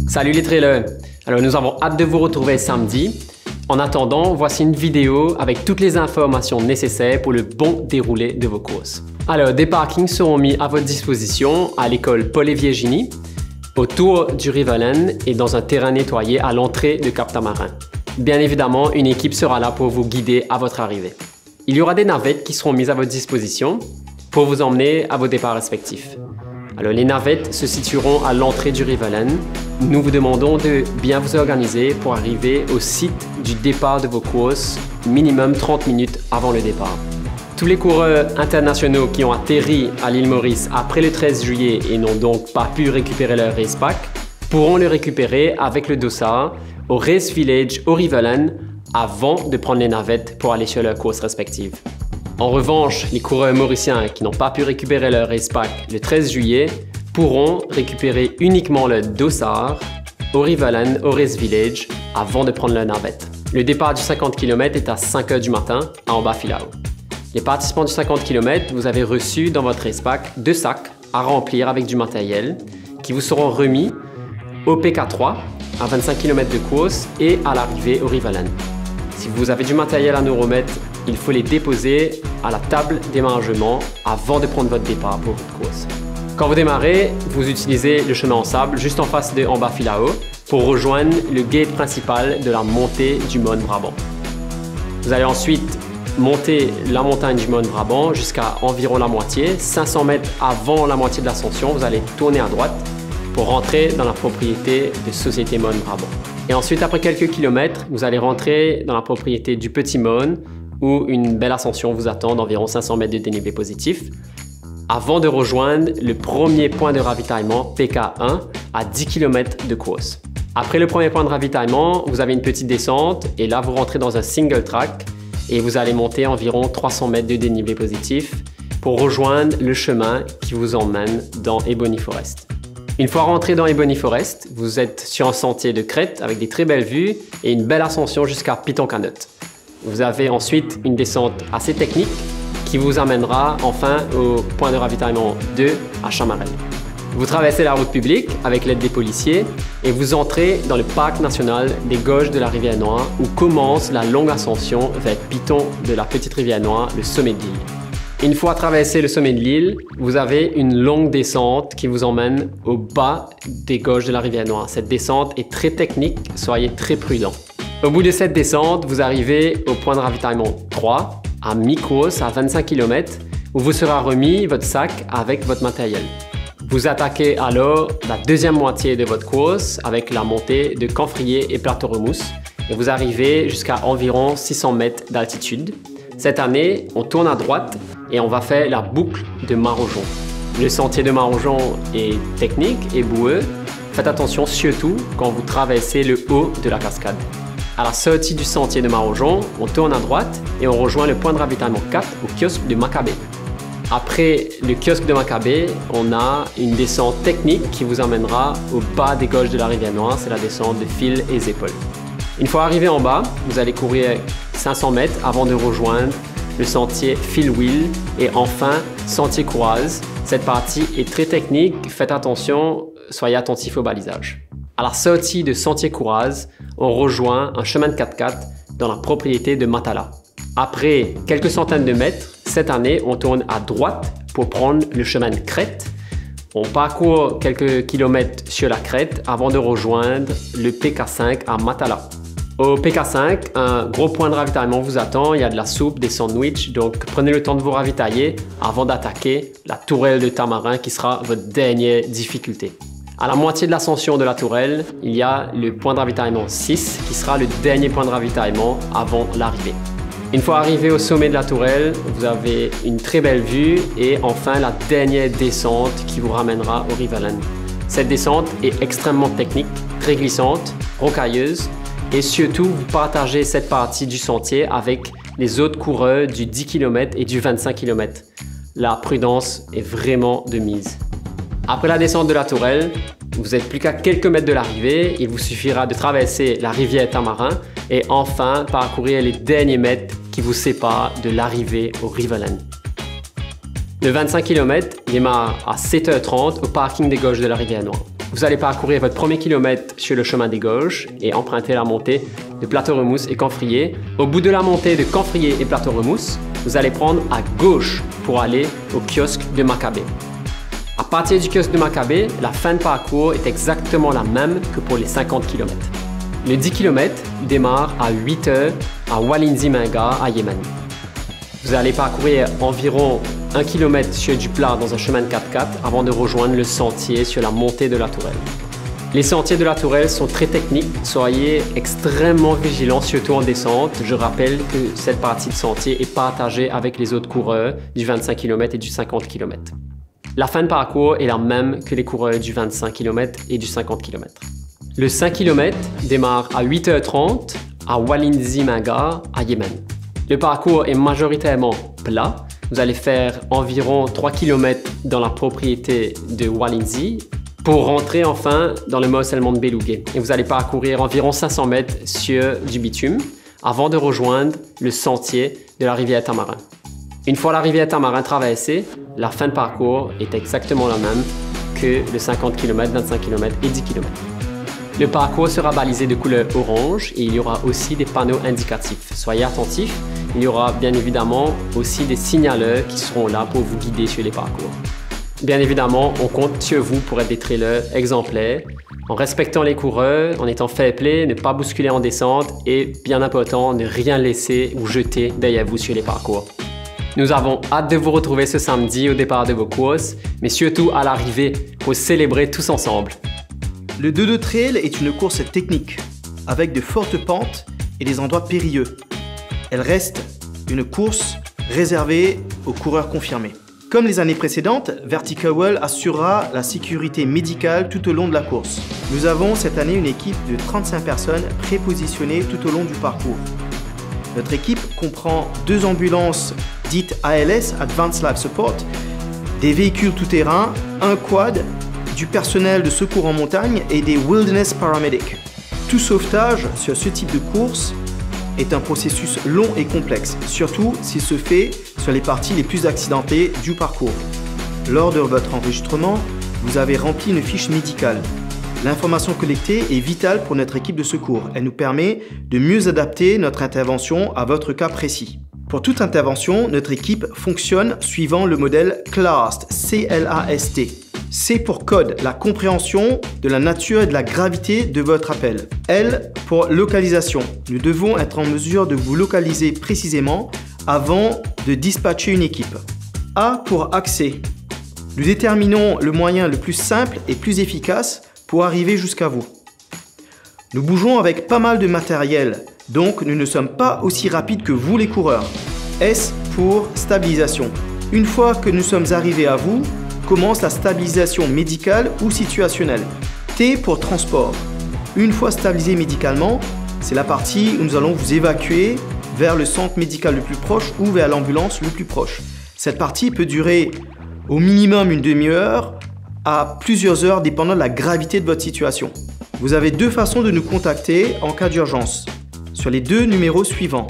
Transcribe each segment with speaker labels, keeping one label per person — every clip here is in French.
Speaker 1: Salut les trailers! Alors nous avons hâte de vous retrouver samedi. En attendant, voici une vidéo avec toutes les informations nécessaires pour le bon déroulé de vos courses. Alors des parkings seront mis à votre disposition à l'école Paul-et-Virginie, autour du Riverland et dans un terrain nettoyé à l'entrée de Cap-Tamarin. Bien évidemment, une équipe sera là pour vous guider à votre arrivée. Il y aura des navettes qui seront mises à votre disposition pour vous emmener à vos départs respectifs. Alors les navettes se situeront à l'entrée du Riverland. Nous vous demandons de bien vous organiser pour arriver au site du départ de vos courses, minimum 30 minutes avant le départ. Tous les coureurs internationaux qui ont atterri à l'île Maurice après le 13 juillet et n'ont donc pas pu récupérer leur race pack pourront le récupérer avec le dossard au Race Village au Riverland avant de prendre les navettes pour aller sur leurs courses respectives. En revanche, les coureurs mauriciens qui n'ont pas pu récupérer leur race pack le 13 juillet pourront récupérer uniquement le dossard au Riverland, au Race Village, avant de prendre leur navette. Le départ du 50 km est à 5 h du matin à Ambafilao. Les participants du 50 km, vous avez reçu dans votre race pack 2 sacs à remplir avec du matériel qui vous seront remis au PK3 à 25 km de course et à l'arrivée au Riverland. Si vous avez du matériel à nous remettre, il faut les déposer à la table d'émargement avant de prendre votre départ pour votre course. Quand vous démarrez, vous utilisez le chemin en sable juste en face de Ambafilao pour rejoindre le gate principal de la montée du Mont Brabant. Vous allez ensuite monter la montagne du Mont Brabant jusqu'à environ la moitié. 500 mètres avant la moitié de l'ascension, vous allez tourner à droite pour rentrer dans la propriété de Société Mont Brabant. Et ensuite, après quelques kilomètres, vous allez rentrer dans la propriété du Petit Mont où une belle ascension vous attend d'environ 500 mètres de dénivelé positif avant de rejoindre le premier point de ravitaillement PK1 à 10 km de course. Après le premier point de ravitaillement, vous avez une petite descente et là vous rentrez dans un single track et vous allez monter environ 300 mètres de dénivelé positif pour rejoindre le chemin qui vous emmène dans Ebony Forest. Une fois rentré dans Ebony Forest, vous êtes sur un sentier de crête avec des très belles vues et une belle ascension jusqu'à Piton Canot. Vous avez ensuite une descente assez technique qui vous amènera enfin au point de ravitaillement 2 à Chamarel. Vous traversez la route publique avec l'aide des policiers et vous entrez dans le parc national des Gorges de la Rivière-Noire où commence la longue ascension vers Piton de la Petite Rivière-Noire, le sommet de l'île. Une fois traversé le sommet de l'île, vous avez une longue descente qui vous emmène au bas des Gorges de la Rivière-Noire. Cette descente est très technique, soyez très prudents. Au bout de cette descente, vous arrivez au point de ravitaillement 3, à mi-course, à 25 km, où vous sera remis votre sac avec votre matériel. Vous attaquez alors la deuxième moitié de votre course avec la montée de Camphrier et Plateau Remousse et vous arrivez jusqu'à environ 600 mètres d'altitude. Cette année, on tourne à droite et on va faire la boucle de Marojon. Le sentier de Marojon est technique et boueux. Faites attention surtout quand vous traversez le haut de la cascade. À la sortie du sentier de Marojon, on tourne à droite et on rejoint le point de ravitaillement 4 au kiosque de Macabé. Après le kiosque de Macabé, on a une descente technique qui vous amènera au bas des Gorges de la Rivière-Noire, c'est la descente de Fil et Épaules. Une fois arrivé en bas, vous allez courir 500 mètres avant de rejoindre le sentier Fil Wheel et enfin sentier Courase. Cette partie est très technique, faites attention, soyez attentifs au balisage. À la sortie de sentier Courase, on rejoint un chemin de 4x4 dans la propriété de Matala. Après quelques centaines de mètres, cette année, on tourne à droite pour prendre le chemin de crête. On parcourt quelques kilomètres sur la crête avant de rejoindre le PK5 à Matala. Au PK5, un gros point de ravitaillement vous attend. Il y a de la soupe, des sandwichs, donc prenez le temps de vous ravitailler avant d'attaquer la tourelle de Tamarin qui sera votre dernière difficulté. À la moitié de l'ascension de la tourelle, il y a le point de ravitaillement 6 qui sera le dernier point de ravitaillement avant l'arrivée. Une fois arrivé au sommet de la tourelle, vous avez une très belle vue et enfin la dernière descente qui vous ramènera au Riverland. Cette descente est extrêmement technique, très glissante, rocailleuse et surtout vous partagez cette partie du sentier avec les autres coureurs du 10 km et du 25 km. La prudence est vraiment de mise. Après la descente de la tourelle, vous n'êtes plus qu'à quelques mètres de l'arrivée. Il vous suffira de traverser la rivière Tamarin et enfin parcourir les derniers mètres qui vous séparent de l'arrivée au Riverland. Le 25 km démarre à 7 h 30 au parking des Gorges de la Rivière-Noire. Vous allez parcourir votre premier kilomètre sur le chemin des Gauges et emprunter la montée de Plateau-Remousse et Camphrier. Au bout de la montée de Camphrier et Plateau-Remousse, vous allez prendre à gauche pour aller au kiosque de Maccabée. À partir du kiosque de Maccabée, la fin de parcours est exactement la même que pour les 50 km. Le 10 km démarre à 8 h à Walinzi Minga à Yémani. Vous allez parcourir environ 1 km sur du plat dans un chemin de 4x4 avant de rejoindre le sentier sur la montée de la Tourelle. Les sentiers de la Tourelle sont très techniques, soyez extrêmement vigilants, surtout en descente. Je rappelle que cette partie de sentier est partagée avec les autres coureurs du 25 km et du 50 km. La fin de parcours est la même que les coureurs du 25 km et du 50 km. Le 5 km démarre à 8 h 30 à Walinzi Minga à Yémen. Le parcours est majoritairement plat. Vous allez faire environ 3 km dans la propriété de Walinzi pour rentrer enfin dans le morcellement de Belougué. Et vous allez parcourir environ 500 mètres sur du bitume avant de rejoindre le sentier de la rivière Tamarin. Une fois la rivière Tamarin traversée, la fin de parcours est exactement la même que le 50 km, 25 km et 10 km. Le parcours sera balisé de couleur orange et il y aura aussi des panneaux indicatifs. Soyez attentifs, il y aura bien évidemment aussi des signaleurs qui seront là pour vous guider sur les parcours. Bien évidemment, on compte sur vous pour être des trailers exemplaires, en respectant les coureurs, en étant fair play, ne pas bousculer en descente et, bien important, ne rien laisser ou jeter derrière vous sur les parcours. Nous avons hâte de vous retrouver ce samedi au départ de vos courses, mais surtout à l'arrivée pour célébrer tous ensemble.
Speaker 2: Le 2-2 Trail est une course technique, avec de fortes pentes et des endroits périlleux. Elle reste une course réservée aux coureurs confirmés. Comme les années précédentes, Vertical Well assurera la sécurité médicale tout au long de la course. Nous avons cette année une équipe de 35 personnes prépositionnées tout au long du parcours. Notre équipe comprend 2 ambulances dites ALS, Advanced Life Support, des véhicules tout-terrain, un quad, du personnel de secours en montagne et des Wilderness Paramedics. Tout sauvetage sur ce type de course est un processus long et complexe, surtout s'il se fait sur les parties les plus accidentées du parcours. Lors de votre enregistrement, vous avez rempli une fiche médicale. L'information collectée est vitale pour notre équipe de secours. Elle nous permet de mieux adapter notre intervention à votre cas précis. Pour toute intervention, notre équipe fonctionne suivant le modèle CLAST, C-L-A-S-T. C pour code, la compréhension de la nature et de la gravité de votre appel. L pour localisation. Nous devons être en mesure de vous localiser précisément avant de dispatcher une équipe. A pour accès. Nous déterminons le moyen le plus simple et plus efficace pour arriver jusqu'à vous. Nous bougeons avec pas mal de matériel, donc nous ne sommes pas aussi rapides que vous les coureurs. S pour stabilisation. Une fois que nous sommes arrivés à vous, commence la stabilisation médicale ou situationnelle. T pour transport. Une fois stabilisé médicalement, c'est la partie où nous allons vous évacuer vers le centre médical le plus proche ou vers l'ambulance le plus proche. Cette partie peut durer au minimum une demi-heure à plusieurs heures dépendant de la gravité de votre situation. Vous avez 2 façons de nous contacter en cas d'urgence sur les 2 numéros suivants.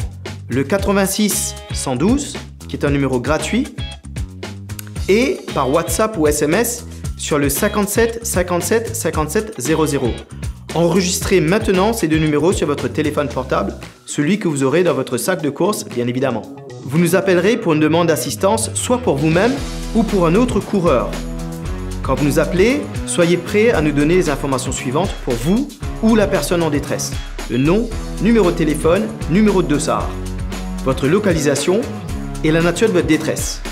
Speaker 2: Le 86 112 qui est un numéro gratuit et par WhatsApp ou SMS sur le 57 57 57 00. Enregistrez maintenant ces 2 numéros sur votre téléphone portable, celui que vous aurez dans votre sac de course bien évidemment. Vous nous appellerez pour une demande d'assistance soit pour vous-même ou pour un autre coureur. Quand vous nous appelez, soyez prêts à nous donner les informations suivantes pour vous ou la personne en détresse. Le nom, numéro de téléphone, numéro de dossard, votre localisation et la nature de votre détresse.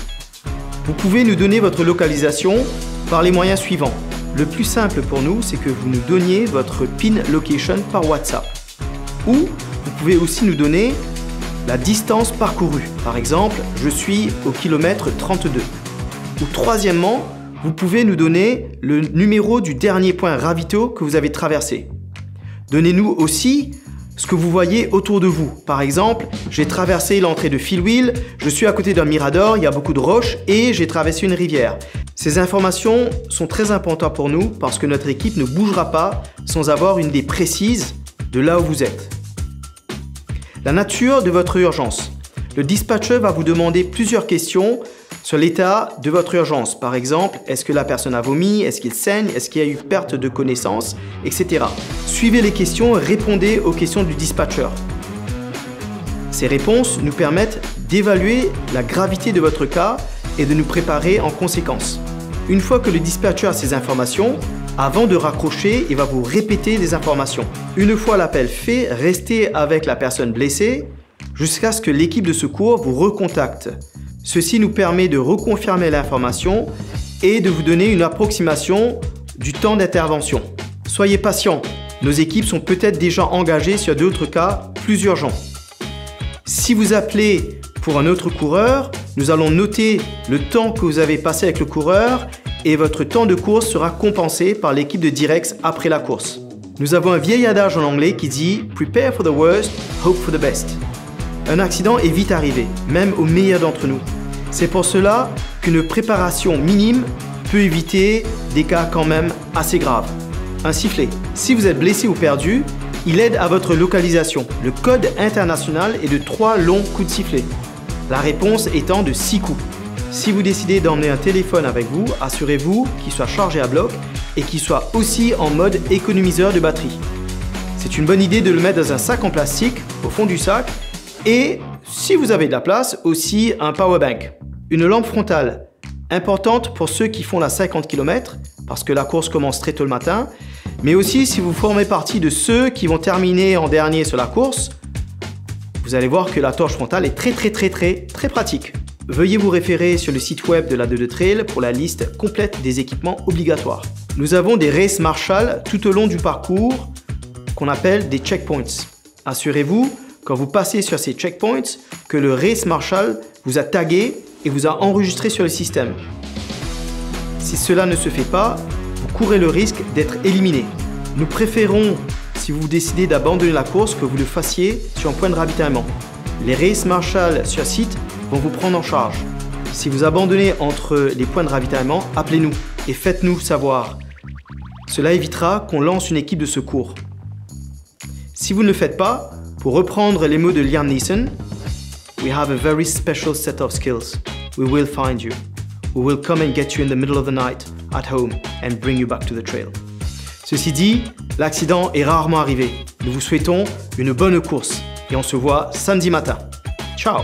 Speaker 2: Vous pouvez nous donner votre localisation par les moyens suivants. Le plus simple pour nous, c'est que vous nous donniez votre PIN location par WhatsApp. Ou vous pouvez aussi nous donner la distance parcourue. Par exemple, je suis au kilomètre 32. Ou troisièmement, vous pouvez nous donner le numéro du dernier point ravito que vous avez traversé. Donnez-nous aussi ce que vous voyez autour de vous. Par exemple, j'ai traversé l'entrée de Philwheel, je suis à côté d'un mirador, il y a beaucoup de roches et j'ai traversé une rivière. Ces informations sont très importantes pour nous parce que notre équipe ne bougera pas sans avoir une idée précise de là où vous êtes. La nature de votre urgence. Le dispatcher va vous demander plusieurs questions sur l'état de votre urgence. Par exemple, est-ce que la personne a vomi, est-ce qu'il saigne, est-ce qu'il y a eu perte de connaissance, etc. Suivez les questions et répondez aux questions du dispatcher. Ces réponses nous permettent d'évaluer la gravité de votre cas et de nous préparer en conséquence. Une fois que le dispatcher a ces informations, avant de raccrocher, il va vous répéter des informations. Une fois l'appel fait, restez avec la personne blessée jusqu'à ce que l'équipe de secours vous recontacte. Ceci nous permet de reconfirmer l'information et de vous donner une approximation du temps d'intervention. Soyez patient, nos équipes sont peut-être déjà engagées sur d'autres cas plus urgents. Si vous appelez pour un autre coureur, nous allons noter le temps que vous avez passé avec le coureur et votre temps de course sera compensé par l'équipe de Direx après la course. Nous avons un vieil adage en anglais qui dit « Prepare for the worst, hope for the best ». Un accident est vite arrivé, même aux meilleurs d'entre nous. C'est pour cela qu'une préparation minime peut éviter des cas quand même assez graves. Un sifflet. Si vous êtes blessé ou perdu, il aide à votre localisation. Le code international est de 3 longs coups de sifflet. La réponse étant de 6 coups. Si vous décidez d'emmener un téléphone avec vous, assurez-vous qu'il soit chargé à bloc et qu'il soit aussi en mode économiseur de batterie. C'est une bonne idée de le mettre dans un sac en plastique au fond du sac et, si vous avez de la place, aussi un powerbank. Une lampe frontale, importante pour ceux qui font la 50 km parce que la course commence très tôt le matin, mais aussi si vous formez partie de ceux qui vont terminer en dernier sur la course, vous allez voir que la torche frontale est très pratique. Veuillez vous référer sur le site web de la 2-2 Trail pour la liste complète des équipements obligatoires. Nous avons des race marshals tout au long du parcours qu'on appelle des checkpoints. Assurez-vous, quand vous passez sur ces checkpoints, que le race marshal vous a tagué et vous a enregistré sur le système. Si cela ne se fait pas, vous courez le risque d'être éliminé. Nous préférons, si vous décidez d'abandonner la course, que vous le fassiez sur un point de ravitaillement. Les race marshals sur site vont vous prendre en charge. Si vous abandonnez entre les points de ravitaillement, appelez-nous et faites-nous savoir. Cela évitera qu'on lance une équipe de secours. Si vous ne le faites pas, pour reprendre les mots de Liam Neeson, we have a very special set of skills. We will find you. We will come and get you in the middle of the night at home and bring you back to the trail. Ceci dit, l'accident est rarement arrivé. Nous vous souhaitons une bonne course et on se voit samedi matin. Ciao!